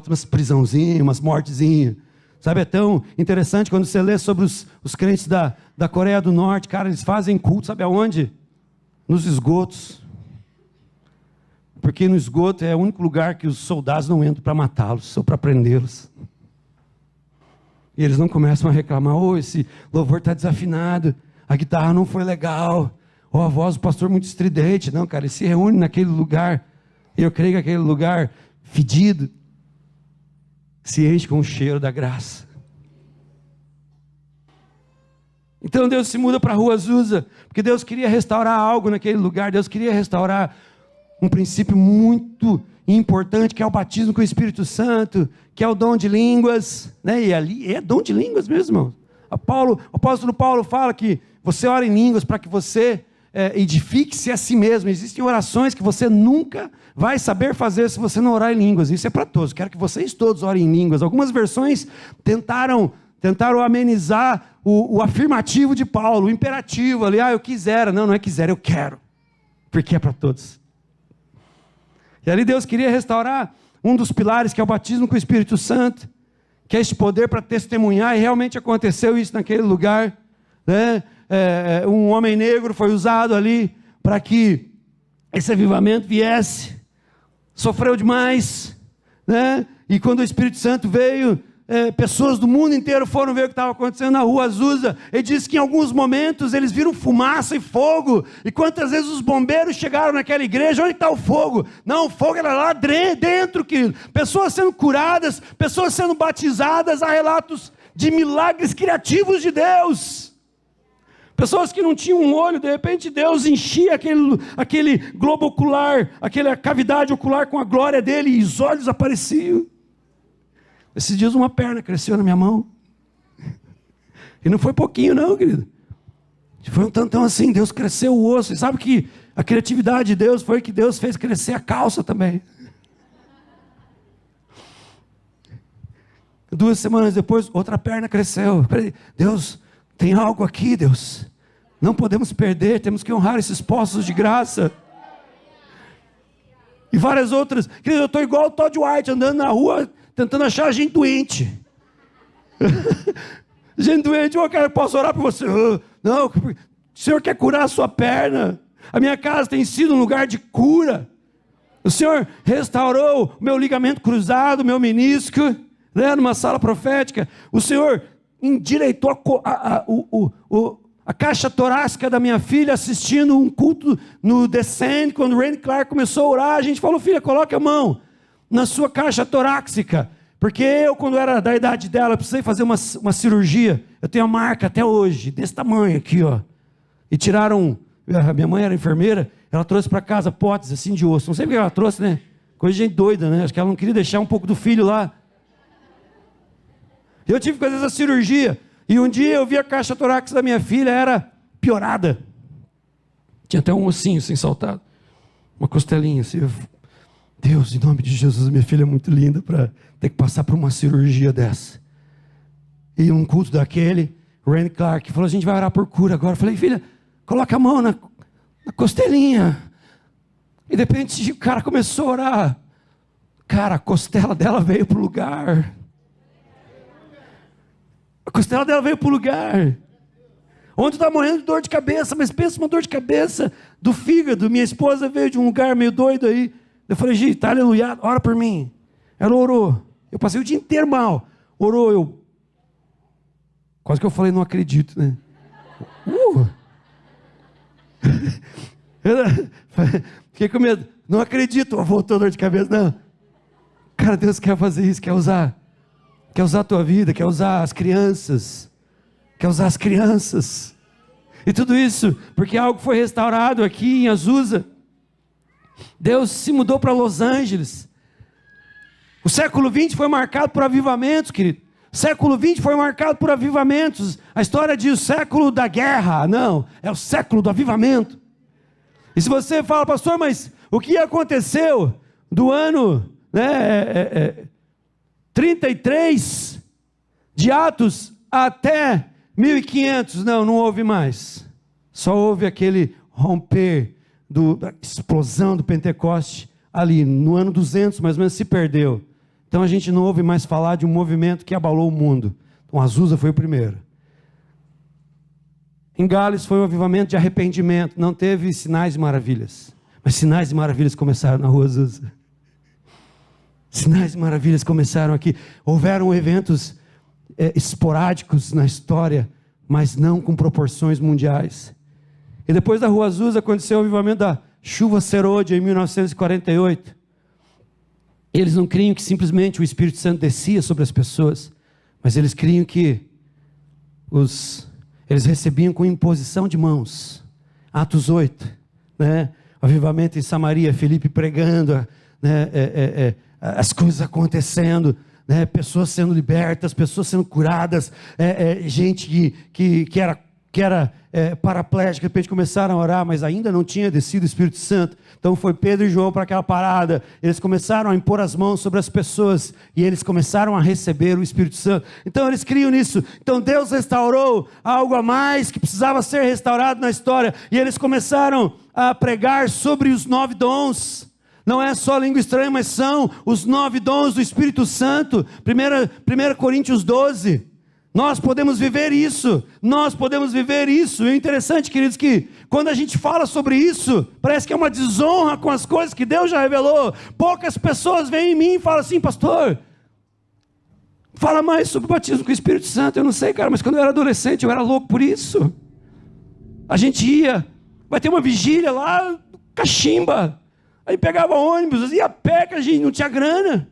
umas prisãozinhas, umas mortezinhas. Sabe, é tão interessante quando você lê sobre os crentes da Coreia do Norte. Cara, eles fazem culto, sabe aonde? Nos esgotos. Porque no esgoto é o único lugar que os soldados não entram para matá-los, ou para prendê-los. E eles não começam a reclamar, esse louvor está desafinado, a guitarra não foi legal, ou a voz do pastor muito estridente. Não, cara, eles se reúnem naquele lugar, e eu creio que aquele lugar fedido se enche com o cheiro da graça. Então Deus se muda para a Rua Azusa, porque Deus queria restaurar algo naquele lugar. Deus queria restaurar um princípio muito importante, que é o batismo com o Espírito Santo, que é o dom de línguas, né? E ali é dom de línguas mesmo, irmão. O apóstolo Paulo fala que você ora em línguas para que você edifique-se a si mesmo. Existem orações que você nunca vai saber fazer se você não orar em línguas. Isso é para todos. Quero que vocês todos orem em línguas. Algumas versões tentaram amenizar o afirmativo de Paulo, o imperativo ali. Eu quisera. Não é quisera, eu quero. Porque é para todos. E ali Deus queria restaurar um dos pilares, que é o batismo com o Espírito Santo, que é este poder para testemunhar, e realmente aconteceu isso naquele lugar, né? Um homem negro foi usado ali para que esse avivamento viesse, sofreu demais, né? E quando o Espírito Santo veio, pessoas do mundo inteiro foram ver o que estava acontecendo na Rua Azusa. Ele disse que em alguns momentos eles viram fumaça e fogo, e quantas vezes os bombeiros chegaram naquela igreja, onde está o fogo? Não, o fogo era lá dentro, querido. Pessoas sendo curadas, pessoas sendo batizadas. Há relatos de milagres criativos de Deus. Pessoas que não tinham um olho, de repente Deus enchia aquele globo ocular, aquela cavidade ocular com a glória dele, e os olhos apareciam. Esses dias uma perna cresceu na minha mão. E não foi pouquinho não, querido. Foi um tantão assim, Deus cresceu o osso. E sabe que a criatividade de Deus foi que Deus fez crescer a calça também. 2 semanas depois, outra perna cresceu. Deus, tem algo aqui, Deus. Não podemos perder, temos que honrar esses poços de graça. E várias outras. Querido, eu estou igual o Todd White, andando na rua, tentando achar gente doente. Gente doente, cara, posso orar por você? Não, o Senhor quer curar a sua perna. A minha casa tem sido um lugar de cura. O Senhor restaurou o meu ligamento cruzado, o meu menisco, né, numa sala profética. O Senhor endireitou a caixa torácica da minha filha, assistindo um culto no Descend. Quando o Randy Clark começou a orar, a gente falou: filha, coloque a mão na sua caixa torácica, porque eu, quando era da idade dela, precisei fazer uma cirurgia. Eu tenho a marca até hoje, desse tamanho aqui, ó. E tiraram, a minha mãe era enfermeira, ela trouxe para casa potes assim de osso. Não sei porque ela trouxe, né? Coisa de gente doida, né? Acho que ela não queria deixar um pouco do filho lá. Eu tive que fazer essa cirurgia. E um dia eu vi a caixa torácica da minha filha, era piorada. Tinha até um ossinho assim saltado. Uma costelinha assim. Deus, em nome de Jesus, minha filha é muito linda para ter que passar por uma cirurgia dessa. E um culto daquele, o Randy Clark falou: a gente vai orar por cura agora. Eu falei: filha, coloca a mão na costelinha. E de repente o cara começou a orar. Cara, a costela dela veio para o lugar. A costela dela veio para o lugar. Ontem eu estava morrendo de dor de cabeça, mas pensa uma dor de cabeça do fígado. Minha esposa veio de um lugar meio doido aí. Eu falei: Gi, tá aleluia, ora por mim. Ela orou. Eu passei o dia inteiro mal. Orou, eu... Quase que eu falei: não acredito, né? Fiquei com medo. Não acredito. Voltou a dor de cabeça. Não. Cara, Deus quer fazer isso, quer usar a tua vida, quer usar as crianças. Quer usar as crianças. E tudo isso porque algo foi restaurado aqui em Azusa. Deus se mudou para Los Angeles. O século XX foi marcado por avivamentos, querido. O século XX foi marcado por avivamentos. A história diz o século da guerra. Não, é o século do avivamento. E se você fala: pastor, mas o que aconteceu do ano 33 de Atos até 1500, não houve mais. Só houve aquele romper da explosão do Pentecoste ali, no ano 200 mais ou menos se perdeu. Então a gente não ouve mais falar de um movimento que abalou o mundo. Então Azusa foi o primeiro. Em Gales foi um avivamento de arrependimento, não teve sinais e maravilhas. Mas sinais e maravilhas começaram na rua Azusa. Sinais e maravilhas começaram aqui. Houveram eventos esporádicos na história, mas não com proporções mundiais. E depois da rua Azusa aconteceu o avivamento da chuva serôdia em 1948. Eles não criam que simplesmente o Espírito Santo descia sobre as pessoas, mas eles criam que eles recebiam com imposição de mãos. Atos 8, né? O avivamento em Samaria, Filipe pregando, né? As coisas acontecendo, né? Pessoas sendo libertas, pessoas sendo curadas, gente que era paraplégica, de repente começaram a orar, mas ainda não tinha descido o Espírito Santo. Então foi Pedro e João para aquela parada, eles começaram a impor as mãos sobre as pessoas, e eles começaram a receber o Espírito Santo. Então eles criam nisso. Então Deus restaurou algo a mais que precisava ser restaurado na história, e eles começaram a pregar sobre os 9 dons. Não é só língua estranha, mas são os 9 dons do Espírito Santo. 1 Coríntios 12. Nós podemos viver isso. Nós podemos viver isso. E o interessante, queridos, que quando a gente fala sobre isso, parece que é uma desonra com as coisas que Deus já revelou. Poucas pessoas vêm em mim e falam assim: pastor, fala mais sobre o batismo com o Espírito Santo. Eu não sei, cara, mas quando eu era adolescente eu era louco por isso. A gente vai ter uma vigília lá no Cachimba. Aí pegava ônibus, ia a pé, que a gente não tinha grana.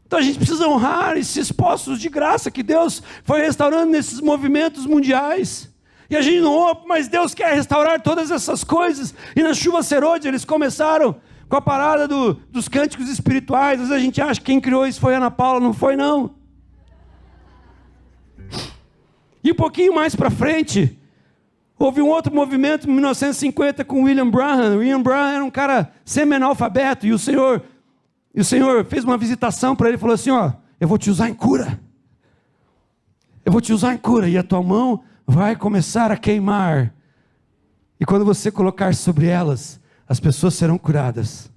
Então a gente precisa honrar esses postos de graça que Deus foi restaurando nesses movimentos mundiais. E a gente não ouve, mas Deus quer restaurar todas essas coisas. E na chuva serôdia eles começaram com a parada dos cânticos espirituais. Às vezes a gente acha que quem criou isso foi Ana Paula, não foi não. E um pouquinho mais para frente, houve um outro movimento em 1950 com William Branham. William Branham era um cara semi-analfabeto, e o Senhor fez uma visitação para ele e falou assim: ó, eu vou te usar em cura. Eu vou te usar em cura, e a tua mão vai começar a queimar. E quando você colocar sobre elas, as pessoas serão curadas.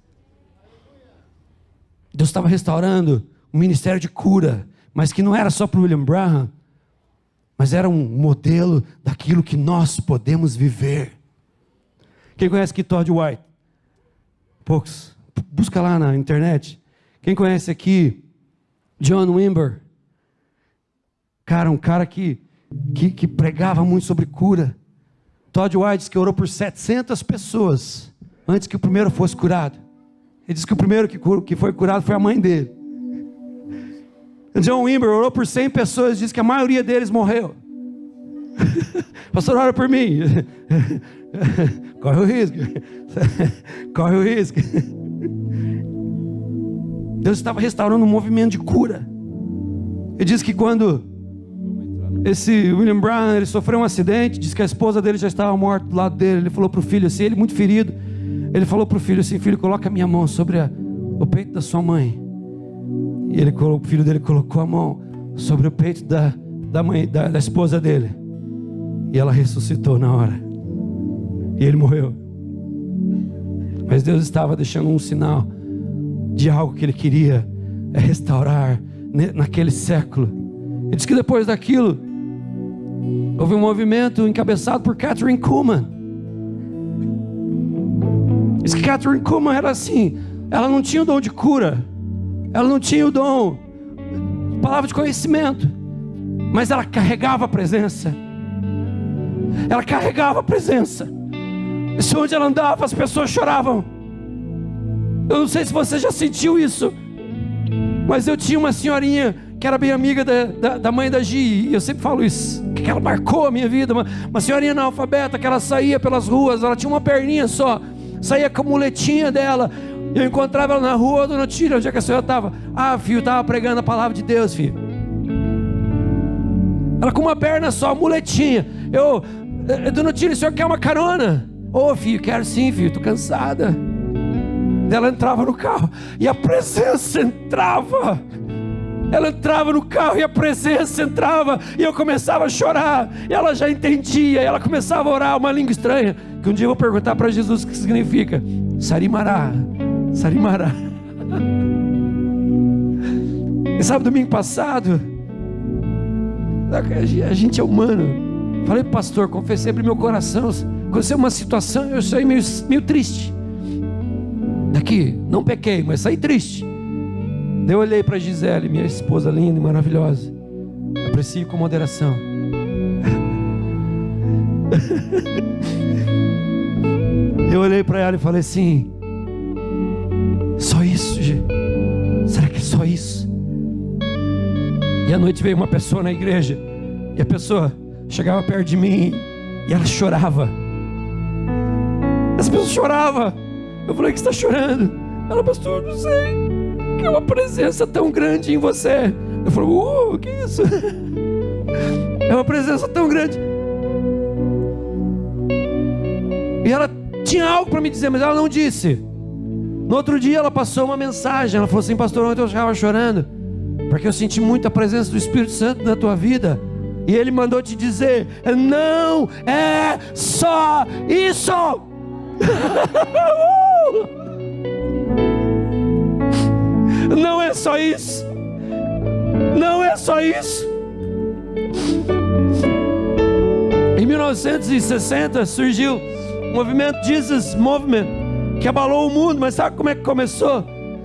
Deus estava restaurando um ministério de cura, mas que não era só para o William Branham, mas era um modelo daquilo que nós podemos viver. Quem conhece aqui Todd White? Poucos. Busca lá na internet. Quem conhece aqui John Wimber? Cara, um cara que pregava muito sobre cura. Todd White disse que orou por 700 pessoas antes que o primeiro fosse curado. Ele disse que o primeiro que foi curado foi a mãe dele. John Wimber orou por 100 pessoas e disse que a maioria deles morreu. Pastor, ora por mim. Corre o risco. Corre o risco. Deus estava restaurando um movimento de cura. Ele diz que quando esse William Branham, ele sofreu um acidente, diz que a esposa dele já estava morta do lado dele. Ele falou para o filho assim, ele muito ferido, ele falou para o filho assim: filho, coloca a minha mão sobre o peito da sua mãe. E o filho dele colocou a mão sobre o peito da esposa dele, e ela ressuscitou na hora, e ele morreu. Mas Deus estava deixando um sinal de algo que Ele queria restaurar naquele século. Ele diz que depois daquilo houve um movimento encabeçado por Catherine Kuhlman. Diz que Catherine Kuhlman era assim, ela não tinha o dom de cura, ela não tinha o dom de palavra de conhecimento, mas ela carregava a presença. Ela carregava a presença. E onde ela andava, as pessoas choravam. Eu não sei se você já sentiu isso, mas eu tinha uma senhorinha que era bem amiga da mãe da Gi, e eu sempre falo isso, que ela marcou a minha vida. Uma senhorinha analfabeta, que ela saía pelas ruas, ela tinha uma perninha só, saía com a muletinha dela. Eu encontrava ela na rua: dona Tília, onde é que a senhora estava? Ah, filho, estava pregando a palavra de Deus, filho. Ela com uma perna só, muletinha. Dona Tília, o senhor quer uma carona? Ô, filho, quero sim, filho, estou cansada. Ela entrava no carro e a presença entrava. Ela entrava no carro e a presença entrava, e eu começava a chorar, e ela já entendia, e ela começava a orar uma língua estranha, que um dia eu vou perguntar para Jesus o que significa. Sarimará, Sarimará. E sabe, domingo passado, a gente é humano. Falei, pastor, confessei para o meu coração, aconteceu uma situação, eu saí meio triste. Daqui, não pequei, mas saí triste. Eu olhei para Gisele, minha esposa linda e maravilhosa. Aprecio com moderação. Eu olhei para ela e falei assim: só isso, Gê? Será que é só isso? E à noite veio uma pessoa na igreja, e a pessoa chegava perto de mim e ela chorava. Essa pessoa chorava. Eu falei, que você está chorando? Ela, pastor, não sei, que é uma presença tão grande em você. Eu falei, o que é isso? É uma presença tão grande. E ela tinha algo para me dizer, mas ela não disse. No outro dia ela passou uma mensagem. Ela falou assim: pastor, ontem eu estava chorando porque eu senti muito a presença do Espírito Santo na tua vida, e Ele mandou te dizer: não é só isso. Não é só isso. Não é só isso. Em 1960 surgiu o movimento Jesus Movement, que abalou o mundo. Mas sabe como é que começou?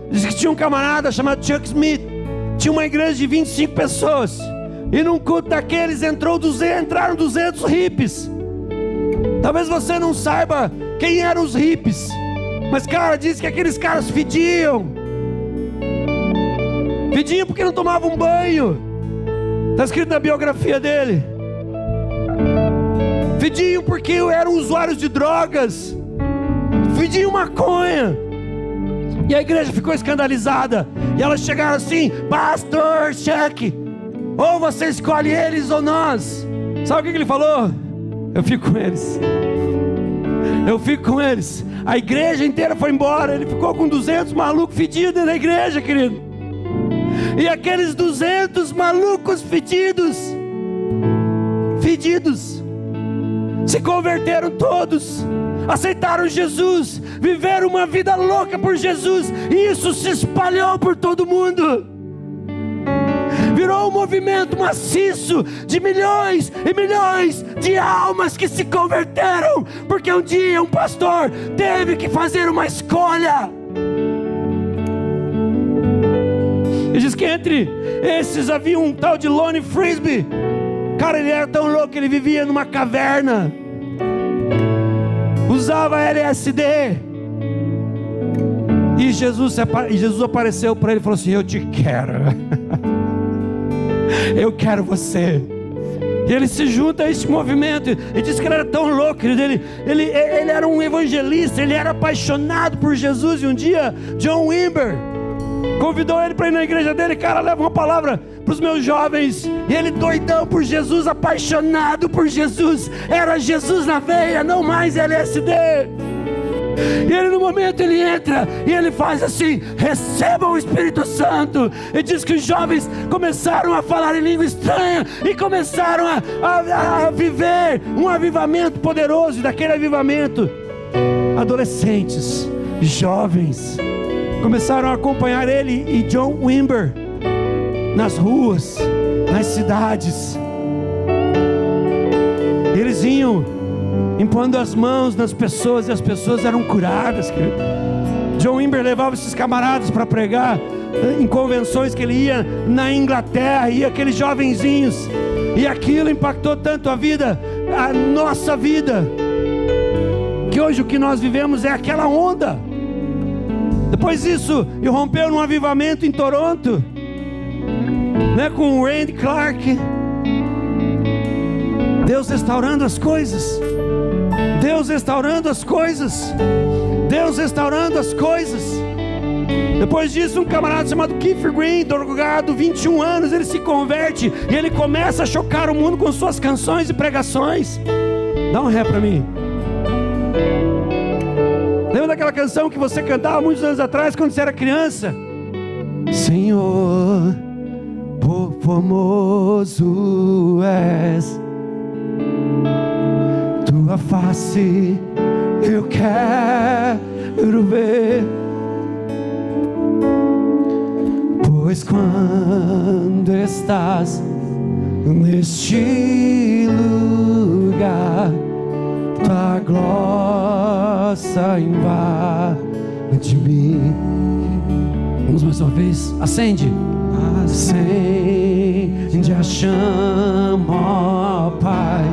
Diz que tinha um camarada chamado Chuck Smith. Tinha uma igreja de 25 pessoas, e num culto daqueles entraram 200 hippies. Talvez você não saiba quem eram os hippies, mas cara, diz que aqueles caras fediam porque não tomavam banho. Está escrito na biografia dele. Fediam porque eram usuários de drogas, fediam maconha. E a igreja ficou escandalizada, e elas chegaram assim: pastor Chuck, ou você escolhe eles ou nós. Sabe o que ele falou? Eu fico com eles. Eu fico com eles. A igreja inteira foi embora. Ele ficou com 200 malucos fedidos na igreja, querido. E aqueles 200 malucos fedidos se converteram todos, aceitaram Jesus, viveram uma vida louca por Jesus, e isso se espalhou por todo mundo. Virou um movimento maciço de milhões e milhões de almas que se converteram, porque um dia um pastor teve que fazer uma escolha. E diz que entre esses havia um tal de Lonnie Frisbee. Cara, ele era tão louco que ele vivia numa caverna, usava LSD. E Jesus apareceu para ele e falou assim: eu te quero. Eu quero você. E ele se junta a este movimento. E diz que ele era tão louco, ele era um evangelista, ele era apaixonado por Jesus. E um dia John Wimber convidou ele para ir na igreja dele: cara, leva uma palavra para os meus jovens. E ele, doidão por Jesus, apaixonado por Jesus, era Jesus na veia, não mais LSD. E ele, no momento, ele entra e ele faz assim: recebam o Espírito Santo. E diz que os jovens começaram a falar em língua estranha e começaram a viver um avivamento poderoso. E daquele avivamento, adolescentes, jovens começaram a acompanhar ele e John Wimber nas ruas, nas cidades. Eles iam impondo as mãos nas pessoas, e as pessoas eram curadas, querido. John Wimber levava esses camaradas para pregar em convenções que ele ia na Inglaterra, e aqueles jovenzinhos, e aquilo impactou tanto a nossa vida, que hoje o que nós vivemos é aquela onda. Depois disso, irrompeu num avivamento em Toronto, né, com o Randy Clark. Deus restaurando as coisas. Deus restaurando as coisas. Deus restaurando as coisas. Depois disso, um camarada chamado Keith Green, drogado, 21 anos, ele se converte e ele começa a chocar o mundo com suas canções e pregações. Dá um ré para mim. Lembra daquela canção que você cantava muitos anos atrás, quando você era criança? Senhor, formoso és, tua face eu quero ver, pois quando estás neste lugar, tua glória invade-me. Vamos mais uma vez. Acende a chama, ó Pai,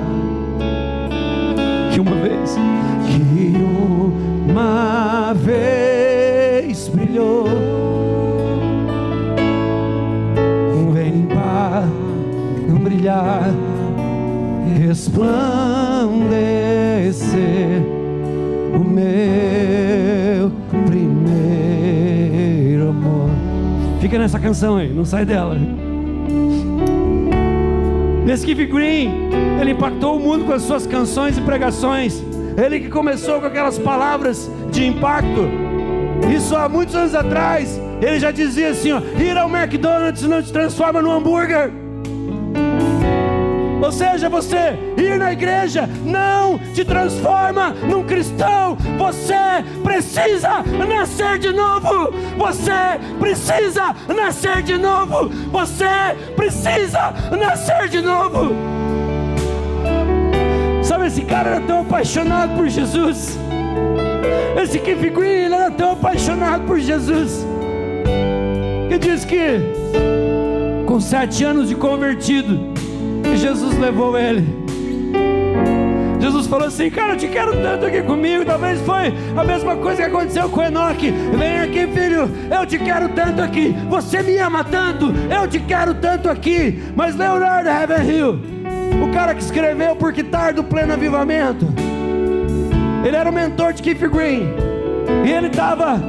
que uma vez brilhou. Vem para brilhar, resplandecer o meu primeiro amor. Fica nessa canção aí, não sai dela. Nesse Keith Green, ele impactou o mundo com as suas canções e pregações. Ele que começou com aquelas palavras de impacto. Isso há muitos anos atrás. Ele já dizia assim, ó: ir ao McDonald's não te transforma num hambúrguer. Ou seja, você ir na igreja não te transforma num cristão. Você precisa nascer de novo. Você precisa nascer de novo. Você precisa nascer de novo. Sabe, esse cara era tão apaixonado por Jesus. Esse Keith Green, ele era tão apaixonado por Jesus, que diz que com 7 anos de convertido, Jesus levou ele. Jesus falou assim: cara, eu te quero tanto aqui comigo. Talvez foi a mesma coisa que aconteceu com Enoque. Vem aqui, filho, eu te quero tanto aqui. Você me ama tanto, eu te quero tanto aqui. Mas Leonard Ravenhill, o cara que escreveu Por que Tarde o Pleno Avivamento, ele era o mentor de Keith Green. E ele estava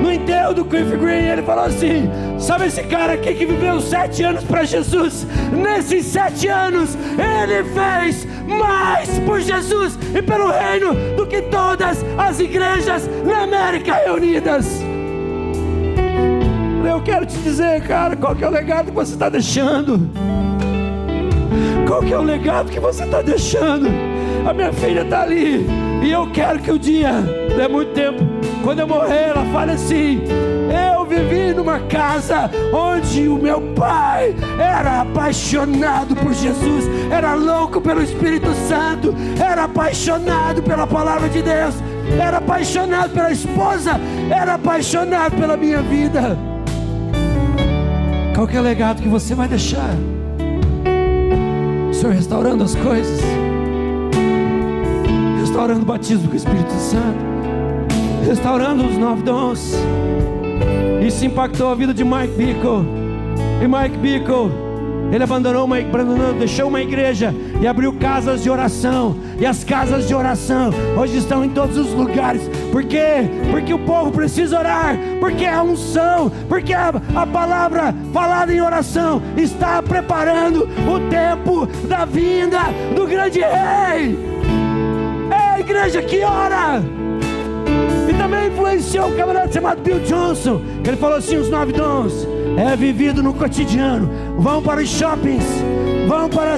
no enterro do Keith Green. Ele falou assim: sabe esse cara aqui que viveu 7 anos para Jesus? Nesses 7 anos ele fez mais por Jesus e pelo reino do que todas as igrejas na América reunidas. Eu quero te dizer, cara, qual que é o legado que você está deixando? Qual que é o legado que você está deixando? A minha filha está ali, e eu quero que o dia, não é muito tempo, quando eu morrer, ela fale assim: eu vivi numa casa onde o meu pai era apaixonado por Jesus, era louco pelo Espírito Santo, era apaixonado pela palavra de Deus, era apaixonado pela esposa, era apaixonado pela minha vida. Qual que é o legado que você vai deixar? O Senhor restaurando as coisas, restaurando o batismo com o Espírito Santo, restaurando os 9 dons. Isso impactou a vida de Mike Bickle. E Mike Bickle, ele deixou uma igreja e abriu casas de oração. E as casas de oração hoje estão em todos os lugares. Por quê? Porque o povo precisa orar, porque a unção, porque a palavra falada em oração está preparando o tempo da vinda do grande rei. É a igreja que ora. E também influenciou um camarada chamado Bill Johnson, que ele falou assim: os 9 dons é vivido no cotidiano. Vão para os shoppings, vão para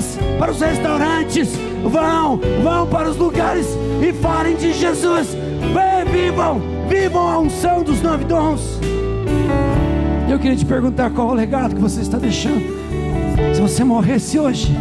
os restaurantes, vão para os lugares e falem de Jesus. Vivam a unção dos 9 dons. Eu queria te perguntar: qual é o legado que você está deixando? Se você morresse hoje,